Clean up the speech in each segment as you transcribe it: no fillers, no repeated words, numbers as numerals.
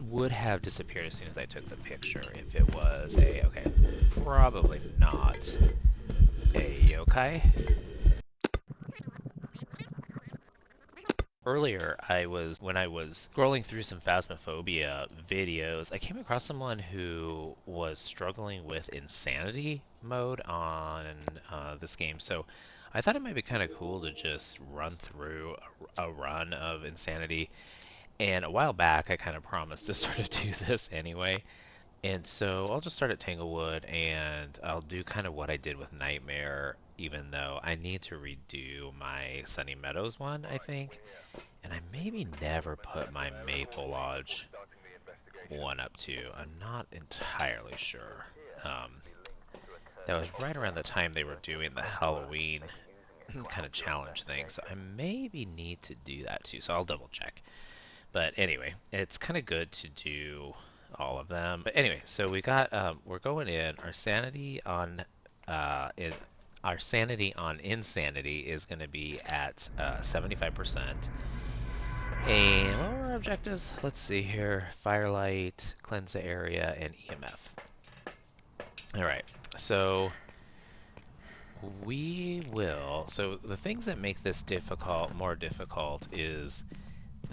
would have disappeared as soon as I took the picture if it was a, okay, probably not a yokai. Earlier, when I was scrolling through some Phasmophobia videos, I came across someone who was struggling with insanity mode on this game. So I thought it might be kind of cool to just run through a run of insanity. And a while back, I kind of promised to sort of do this anyway. And so I'll just start at Tanglewood and I'll do kind of what I did with Nightmare, even though I need to redo my Sunny Meadows one, I think. And I maybe never put my Maple Lodge one up too. I'm not entirely sure. Um, that was right around the time they were doing the Halloween kind of challenge thing, so I maybe need to do that too. So I'll double check. But anyway, it's kind of good to do all of them. But anyway, so we're going in. In our sanity on insanity is going to be at 75%. And what were our objectives? Let's see here. Firelight, cleanse the area, and EMF. All right. So so the things that make this more difficult is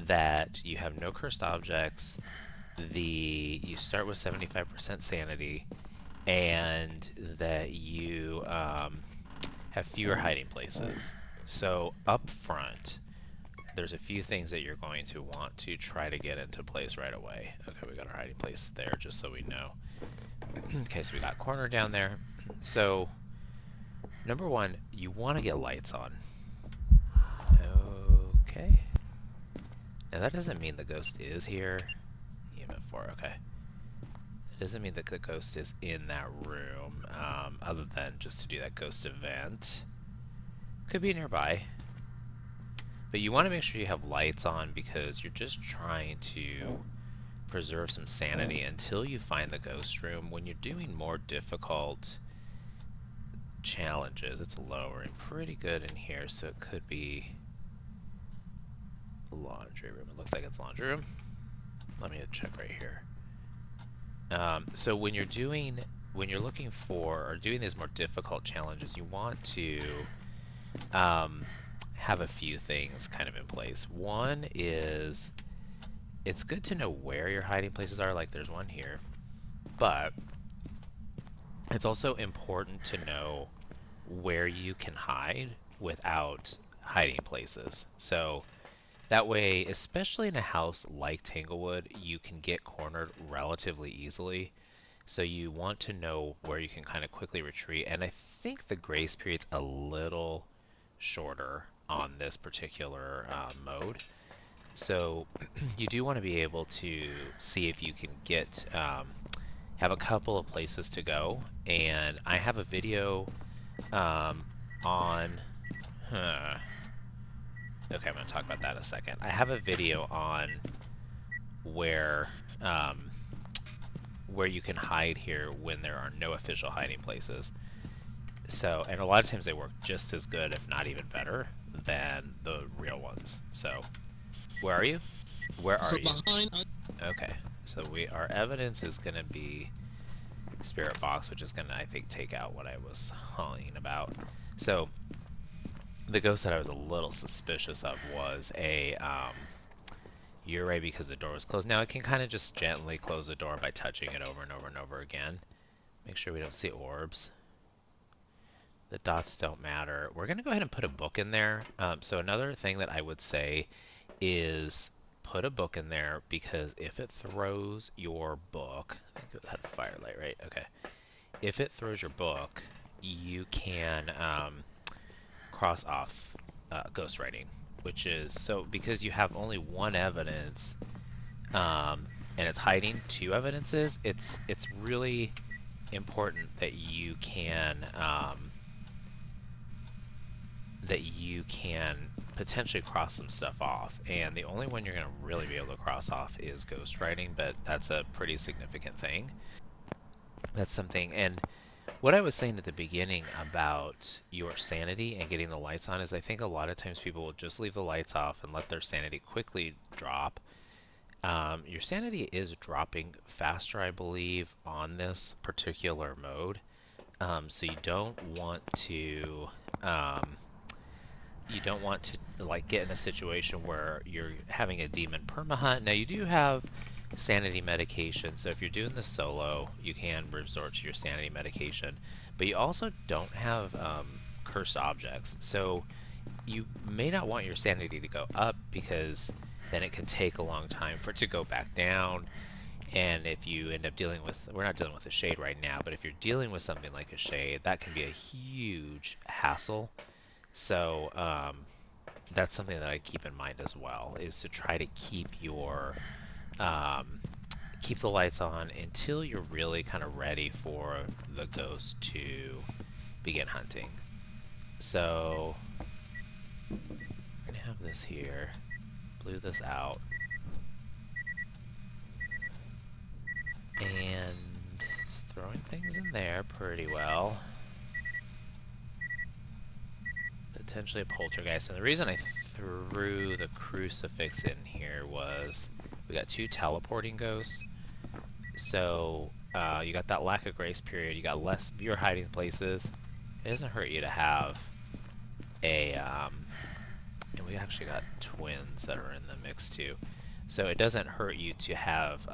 that you have no cursed objects, you start with 75% sanity, and that you have fewer hiding places. So up front, there's a few things that you're going to want to try to get into place right away. Okay, we got our hiding place there, just so we know. Okay, so we got corner down there. So number one, you want to get lights on. Okay. Now that doesn't mean the ghost is here. EMF 4, okay. It doesn't mean that the ghost is in that room, other than just to do that ghost event. Could be nearby. But you want to make sure you have lights on because you're just trying to preserve some sanity until you find the ghost room. When you're doing more difficult challenges, it's lowering pretty good in here, so it could be laundry room. It looks like it's laundry room. Let me check right here. So when you're looking for or doing these more difficult challenges, you want to have a few things kind of in place. One is it's good to know where your hiding places are, like there's one here, but it's also important to know where you can hide without hiding places. So that way, especially in a house like Tanglewood, you can get cornered relatively easily. So you want to know where you can kind of quickly retreat. And I think the grace period's a little shorter on this particular mode. So you do want to be able to see if you can have a couple of places to go. And I have a video on, huh, okay, I'm going to talk about that in a second. I have a video on where um, where you can hide here when there are no official hiding places. So, and a lot of times they work just as good, if not even better, than the real ones. So, where are you? Where are you? Okay, so our evidence is going to be Spirit Box, which is going to, I think, take out what I was hawing about. So, the ghost that I was a little suspicious of was a Ure because the door was closed. Now, I can kind of just gently close the door by touching it over and over and over again. Make sure we don't see orbs. The dots don't matter. We're going to go ahead and put a book in there. So another thing that I would say is put a book in there because if it throws your book, I think it had a firelight, right? Okay. If it throws your book, you can cross off ghostwriting, which is so because you have only one evidence and it's hiding two evidences. It's really important that you can potentially cross some stuff off, and the only one you're going to really be able to cross off is ghostwriting, but that's a pretty significant thing. That's something, and what I was saying at the beginning about your sanity and getting the lights on is I think a lot of times people will just leave the lights off and let their sanity quickly drop, Your sanity is dropping faster, I believe, on this particular mode. So um, you don't want to like get in a situation where you're having a demon permahunt. Now you do have sanity medication, so if you're doing this solo, you can resort to your sanity medication. But you also don't have cursed objects, so you may not want your sanity to go up because then it can take a long time for it to go back down. And if you end up dealing with, we're not dealing with a shade right now, but if you're dealing with something like a shade, that can be a huge hassle. So that's something that I keep in mind as well, is to try to um, keep the lights on until you're really kind of ready for the ghost to begin hunting. So we're gonna have this here, blue this out, and it's throwing things in there pretty well. Potentially a poltergeist, and the reason I threw the crucifix in here was we got 2 teleporting ghosts. So you got that lack of grace period, you got less viewer hiding places. It doesn't hurt you to have and we actually got twins that are in the mix too. So it doesn't hurt you to have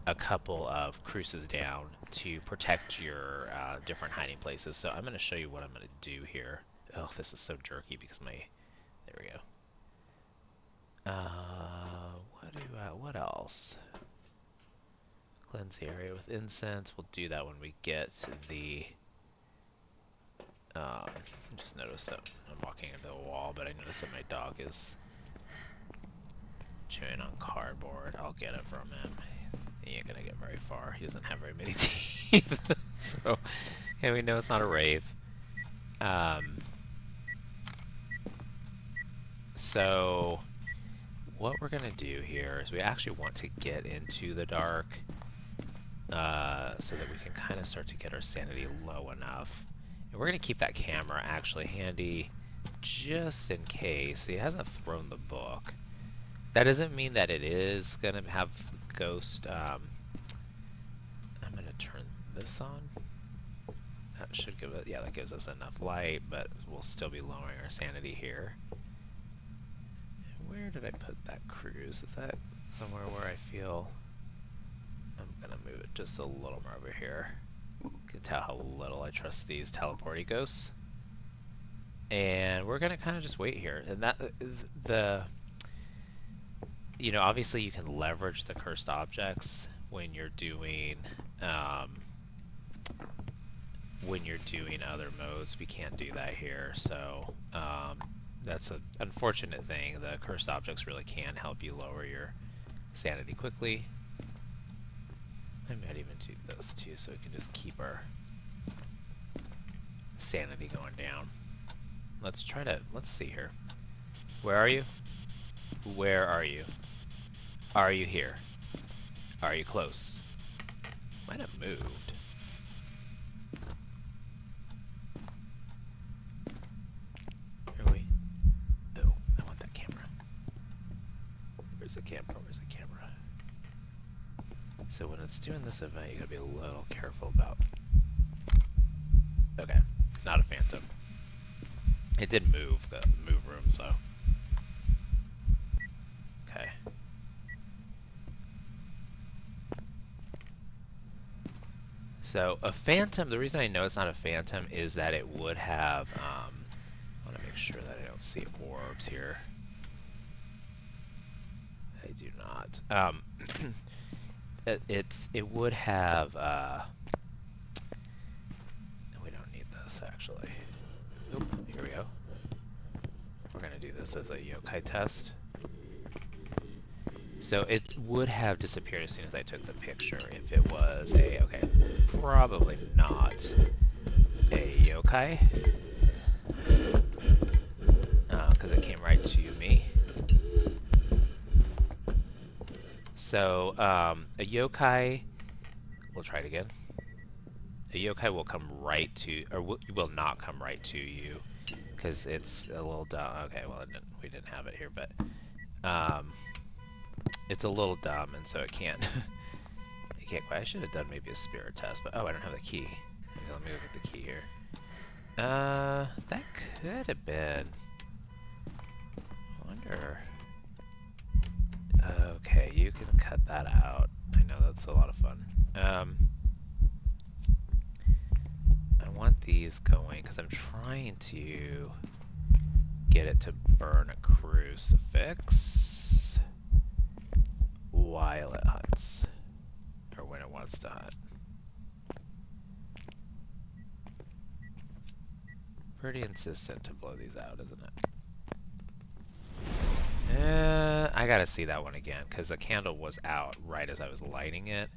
a couple of cruces down to protect your different hiding places. So I'm going to show you what I'm going to do here. Oh, this is so jerky because there we go. What else? Cleanse the area with incense. We'll do that when we get to the... just noticed that I'm walking into the wall, but I noticed that my dog is chewing on cardboard. I'll get it from him. He ain't gonna get very far. He doesn't have very many teeth. So, yeah, we know it's not a rave. So, what we're gonna do here is we actually want to get into the dark so that we can kind of start to get our sanity low enough. And we're going to keep that camera actually handy just in case. He hasn't thrown the book. That doesn't mean that it is going to have ghost. I'm going to turn this on. That should give it, yeah, that gives us enough light, but we'll still be lowering our sanity here. Where did I put that cruise? Is that somewhere where I feel... I'm going to move it just a little more over here. You can tell how little I trust these teleporty ghosts. And we're going to kind of just wait here. And obviously you can leverage the cursed objects when you're doing other modes. We can't do that here. So that's an unfortunate thing. The cursed objects really can help you lower your sanity quickly. I might even do this too, so we can just keep our sanity going down. Let's see here. Where are you? Where are you? Are you here? Are you close? Might have moved. Are we? Oh, I want that camera. Where's the camera? Where's the camera? So when it's doing this event, you gotta be a little careful about... Okay, not a phantom. It did move, the move room, so... Okay. So a phantom, the reason I know it's not a phantom is that it would have... I want to make sure that I don't see orbs here. I do not. It would have we don't need this actually. Oop, here we go. We're gonna do this as a yokai test. So it would have disappeared as soon as I took the picture if it was okay, probably not a yokai. Because it came right to me. So, a yokai, we'll try it again. A yokai will come right to, or will not come right to you, because it's a little dumb. Okay, well, we didn't have it here, but, it's a little dumb, and so it can't. It can't quite. I should have done maybe a spirit test, but oh, I don't have the key. Okay, let me look at the key here. That could have been. I wonder. Okay, you can cut that out. I know that's a lot of fun. I want these going because I'm trying to get it to burn a crucifix while it hunts, or when it wants to hunt. Pretty insistent to blow these out, isn't it? I gotta see that one again, because the candle was out right as I was lighting it.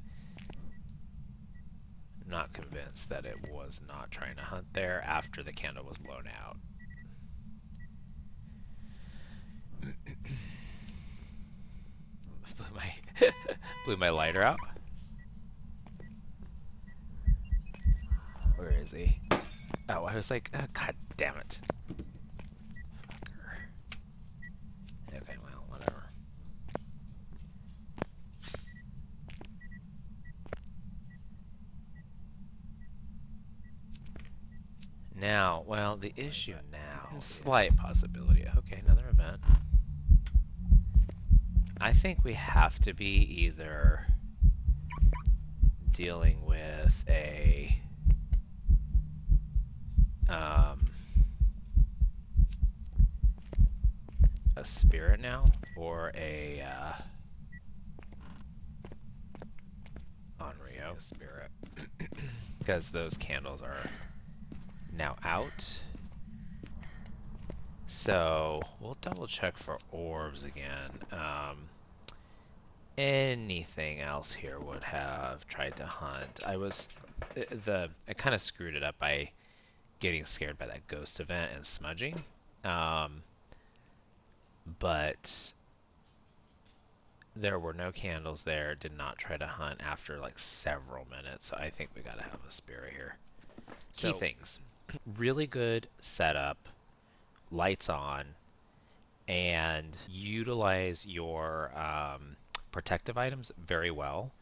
Not convinced that it was not trying to hunt there after the candle was blown out. blew my lighter out. Where is he? Oh, I was like, oh, god damn it. Fucker. Okay, well, whatever. Now, well, the issue now, slight possibility. Okay, another event. I think we have to be either dealing with a spirit now, or a Onryo spirit, because those candles are now out. So we'll double check for orbs again. Anything else here would have tried to hunt. I kind of screwed it up by getting scared by that ghost event and smudging. But there were no candles there. Did not try to hunt after like several minutes. So I think we gotta have a spirit here. Key things. Really good setup. Lights on. And utilize your protective items very well.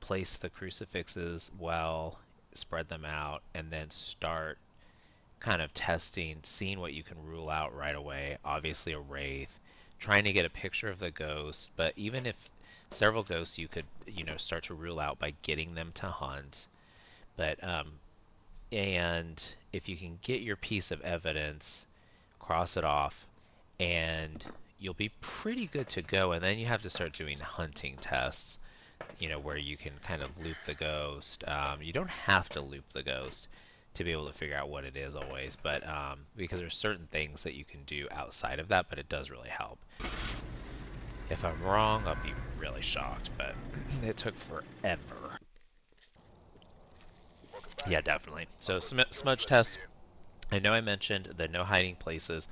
Place the crucifixes well, spread them out, and then start kind of testing, seeing what you can rule out right away. Obviously a wraith, trying to get a picture of the ghost, but even if several ghosts you could, start to rule out by getting them to hunt. But and if you can get your piece of evidence, cross it off, and you'll be pretty good to go. And then you have to start doing hunting tests, where you can kind of loop the ghost. You don't have to loop the ghost to be able to figure out what it is always, but because there's certain things that you can do outside of that, but it does really help. If I'm wrong, I'll be really shocked, but it took forever. Yeah, definitely. So smudge test. I know I mentioned the no hiding places.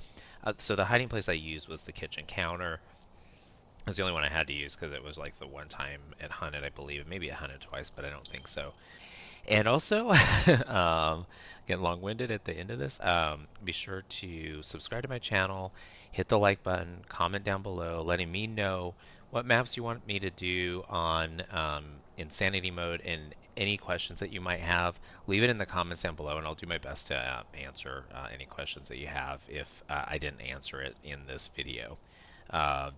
So the hiding place I used was the kitchen counter. It was the only one I had to use because it was like the one time it hunted, I believe. Maybe it hunted twice, but I don't think so. And also, getting long-winded at the end of this, be sure to subscribe to my channel, hit the like button, comment down below, letting me know what maps you want me to do on Insanity mode, and any questions that you might have. Leave it in the comments down below, and I'll do my best to answer any questions that you have if I didn't answer it in this video.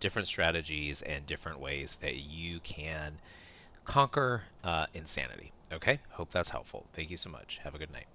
Different strategies and different ways that you can conquer insanity. Okay, hope that's helpful. Thank you so much. Have a good night.